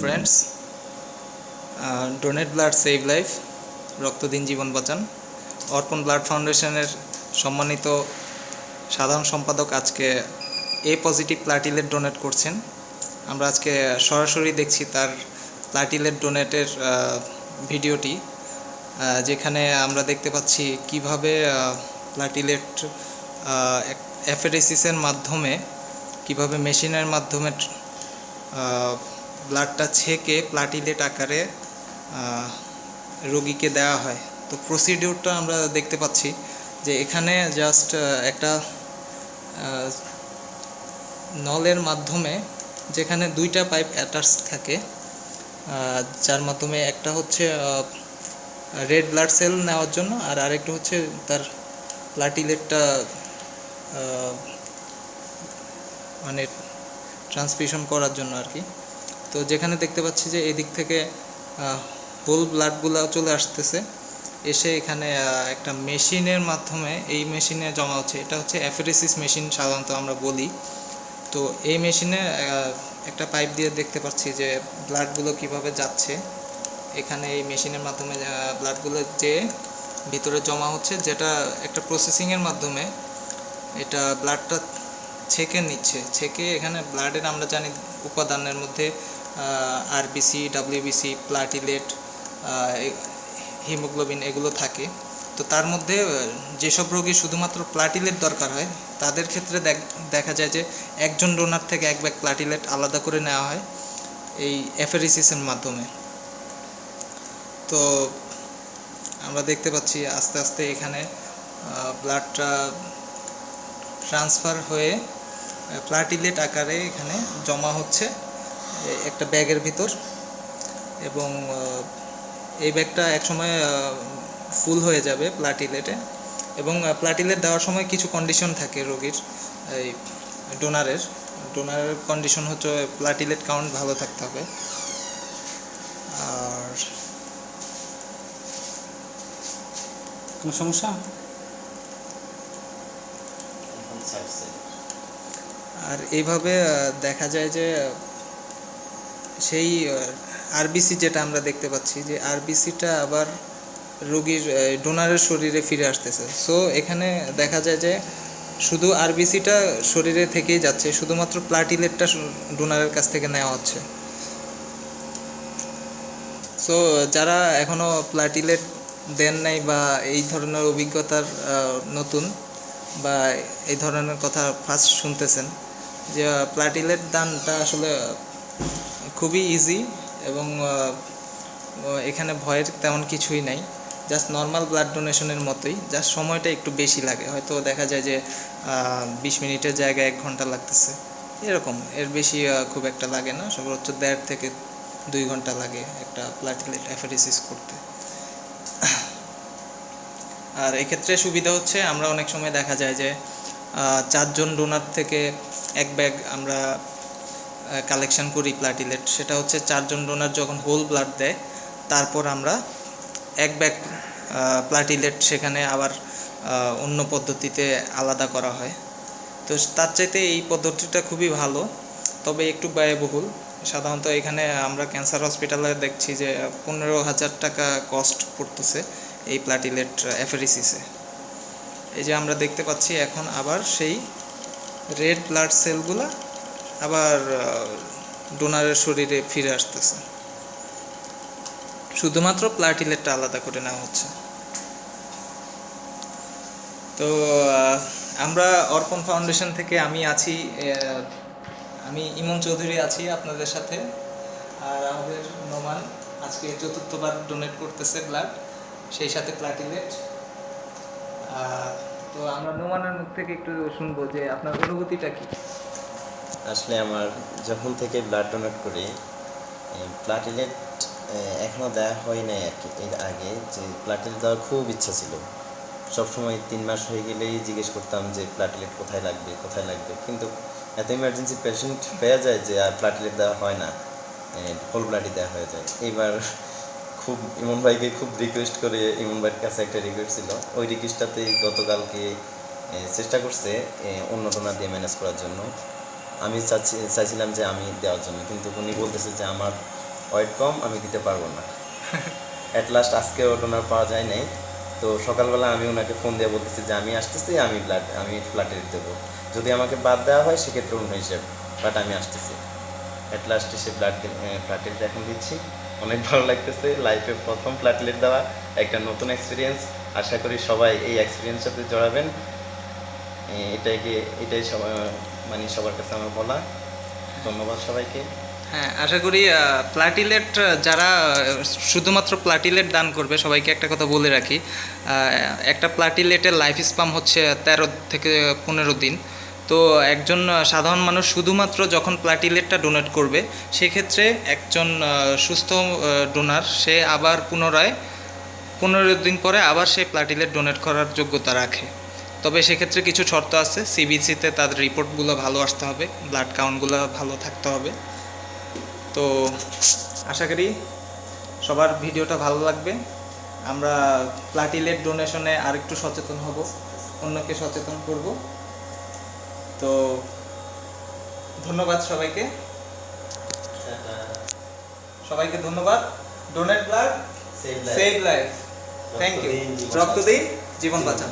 Friends, donate blood save life, রক্ত দিন জীবন বাঁচান। অর্পণ ব্লাড ফাউন্ডেশনের সম্মানিত সাধারণ সম্পাদক আজকে এ পজিটিভ প্লাটিলেট ডোনেট করছেন। আমরা আজকে সরাসরি দেখছি তার প্লাটিলেট ডোনেটের ভিডিওটি, যেখানে আমরা দেখতে পাচ্ছি কিভাবে প্লাটিলেট অ্যাফেরেসিসের মাধ্যমে, কিভাবে মেশিনের মাধ্যমে ব্লাডটা ছেঁকে প্লাটিলেট আকারে রোগীকে দেওয়া হয়। তো প্রসিডিউরটা আমরা দেখতে পাচ্ছি যে এখানে জাস্ট একটা নলের মাধ্যমে, যেখানে দুইটা পাইপ অ্যাটাচ থাকে, যার মাধ্যমে একটা হচ্ছে রেড ব্লাড সেল নেওয়ার জন্য আর আরেকটা হচ্ছে তার প্লাটিলেটটা মানে ট্রান্সফিউশন করার জন্য আর কি। তো যেখানে দেখতে পাচ্ছি যে এদিক থেকে হোল ব্লাডগুলো চলে আসতেছে, এসে এখানে একটা মেশিনের মাধ্যমে এই মেশিনে জমা হচ্ছে। এটা হচ্ছে অ্যাফেরেসিস মেশিন সাধারণত আমরা বলি। তো এই মেশিনে একটা পাইপ দিয়ে দেখতে পাচ্ছি যে ব্লাডগুলো কিভাবে যাচ্ছে। এখানে এই মেশিনের মাধ্যমে ব্লাডগুলো যে ভিতরে জমা হচ্ছে, যেটা একটা প্রসেসিংয়ের মাধ্যমে এটা ব্লাডটা ছেঁকে নিচ্ছে। ছেঁকে এখানে ব্লাডের আমরা জানি উপাদানের মধ্যে আরবিসি, ডাব্লিউবিসি, প্লাটিলেট, হিমোগ্লোবিন এগুলো থাকে। তো তার মধ্যে যেসব রোগী শুধুমাত্র প্লাটিলেট দরকার হয়, তাদের ক্ষেত্রে দেখা যায় যে একজন ডোনার থেকে এক ব্যাগ প্লাটিলেট আলাদা করে নেওয়া হয় এই অ্যাফেরেসিসের মাধ্যমে। তো আমরা দেখতে পাচ্ছি আস্তে আস্তে এখানে ব্লাডটা ট্রান্সফার হয়ে প্লাটিলেট আকারে এখানে জমা হচ্ছে একটা ব্যাগের ভিতর, এবং এই ব্যাগটা একসময় ফুল হয়ে যাবে প্লাটিলেটে। এবং প্লাটিলেট দেওয়ার সময় কিছু কন্ডিশন থাকে রোগীর, এই ডোনারের কন্ডিশন হচ্ছে প্লাটিলেট কাউন্ট ভালো থাকতে হবে। আর কোনো সমস্যা? আর এইভাবে দেখা যায় যে সেই আরবিসি যেটা আমরা দেখতে পাচ্ছি, যে আরবিসিটা আবার রোগীর ডোনারের শরীরে ফিরে আসতেছে। সো এখানে দেখা যায় যে শুধু আরবিসিটা শরীরে থেকেই যাচ্ছে, শুধুমাত্র প্লাটিলেটটা ডোনারের কাছ থেকে নেওয়া হচ্ছে। সো যারা এখনও প্লাটিলেট দেন নাই বা এই ধরনের অভিজ্ঞতার নতুন, বা এই ধরনের কথা ফার্স্ট শুনতেছেন, যে প্লাটিলেট দানটা আসলে খুবই ইজি, এবং এখানে ভয়ের তেমন কিছুই নাই। জাস্ট নর্মাল ব্লাড ডোনেশনের মতোই, জাস্ট সময়টা একটু বেশি লাগে। হয়তো দেখা যায় যে 20 মিনিটের জায়গায় 1 ঘন্টা লাগতেছে, এরকম। এর বেশি খুব একটা লাগে না, সর্বোচ্চ 1.5 থেকে 2 ঘন্টা লাগে একটা প্লাটিলেট অ্যাফেরেসিস করতে। আর এক্ষেত্রে সুবিধা হচ্ছে, আমরা অনেক সময় দেখা যায় যে 4 জন ডোনার থেকে এক ব্যাগ আমরা কালেকশন করি প্লাটিলেট। সেটা হচ্ছে 4 জন ডোনার যখন হোল ব্লাড দেয়, তারপর আমরা এক ব্যাগ প্লাটিলেট সেখানে আবার অন্য পদ্ধতিতে আলাদা করা হয়। তো তার চাইতে এই পদ্ধতিটা খুবই ভালো, তবে একটু ব্যয়বহুল। সাধারণত এখানে আমরা ক্যান্সার হসপিটালে দেখছি যে 15,000 টাকা কস্ট পড়তেছে এই প্লাটিলেট অ্যাফেরেসিসে। এই যে আমরা দেখতে পাচ্ছি এখন আবার সেই রেড ব্লাড সেলগুলা আবার ডোনারের শরীরে ফিরে আসতেছে, শুধুমাত্র প্লাটিলেটটা আলাদা করে নেওয়া হচ্ছে। তো আমরা অর্পণ ফাউন্ডেশন থেকে আমি ইমন চৌধুরী আছি আপনাদের সাথে। আর আমাদের নোমান আজকে 4র্থবার ডোনেট করতেছে ব্লাড, সেই সাথে প্লাটিলেট। তো আমরা নোমানের মুখ থেকে একটু শুনবো যে আপনার অনুভূতিটা কি। আসলে আমার যখন থেকে ব্লাড ডোনেট করি, প্লাটিলেট এখনও দেওয়া হয় নাই আর কি। এর আগে যে প্লাটিলেট দেওয়ার খুব ইচ্ছা ছিল, সবসময় 3 মাস হয়ে গেলেই জিজ্ঞেস করতাম যে প্লাটিলেট কোথায় লাগবে, কিন্তু এত ইমার্জেন্সি পেশেন্ট পেয়ে যায় যে আর প্লাটিলেট দেওয়া হয় না, হোল ব্লাডই দেওয়া হয়ে যায়। এইবার খুব ইমন ভাইকে খুব রিকোয়েস্ট করে, ইমন ভাইয়ের কাছে একটা রিকোয়েস্ট ছিল, ওই রিকোয়েস্টটাতেই গতকালকে চেষ্টা করছে অন্য ডোনার দিয়ে ম্যানেজ করার জন্য। আমি চাইছিলাম যে আমি দেওয়ার জন্য, কিন্তু উনি বলতেছে যে আমার ওয়েট কম, আমি দিতে পারবো না। অ্যাট লাস্ট আজকেও ডোনার পাওয়া যায় নাই। তো সকালবেলা আমি ওনাকে ফোন দিয়ে বলতেছি যে আমি আসতেছি, আমি প্লাটিলেট দেবো, যদি আমাকে বাদ দেওয়া হয় সেক্ষেত্রে অন্য হিসেব, বাট আমি আসতেছি। অ্যাট লাস্ট সে প্লাটিলেট এখন দিচ্ছি। অনেক ভালো লাগতেছে, লাইফে প্রথম প্লাটিলেট দেওয়া একটা নতুন এক্সপিরিয়েন্স। আশা করি সবাই এই এক্সপিরিয়েন্সের সাথে জড়াবেন। এটাই সবাই মানে সবার কাছে আমার বলা। ধন্যবাদ সবাইকে। হ্যাঁ, আশা করি প্লাটিলেট যারা শুধুমাত্র প্লাটিলেট দান করবে, সবাইকে একটা কথা বলে রাখি, একটা প্লাটিলেটের লাইফ স্প্যান হচ্ছে 13 থেকে 15 দিন। তো একজন সাধারণ মানুষ শুধুমাত্র যখন প্লাটিলেটটা ডোনেট করবে, সেক্ষেত্রে একজন সুস্থ ডোনার সে আবার পুনরায় 15 দিন পরে আবার সে প্লাটিলেট ডোনেট করার যোগ্যতা রাখে। তবে সেক্ষেত্রে কিছু শর্ত আছে, সিবিসিতে তাদের রিপোর্টগুলো ভালো আসতে হবে, ব্লাড কাউন্টগুলো ভালো থাকতে হবে। তো আশা করি সবার ভিডিওটা ভালো লাগবে। আমরা প্লাটিলেট ডোনেশনে আরেকটু সচেতন হব, অন্যকে সচেতন করব। তো ধন্যবাদ সবাইকে, সবাইকে ধন্যবাদ। Donate blood, save life. Thank you. রক্ত দিন, জীবন বাঁচান।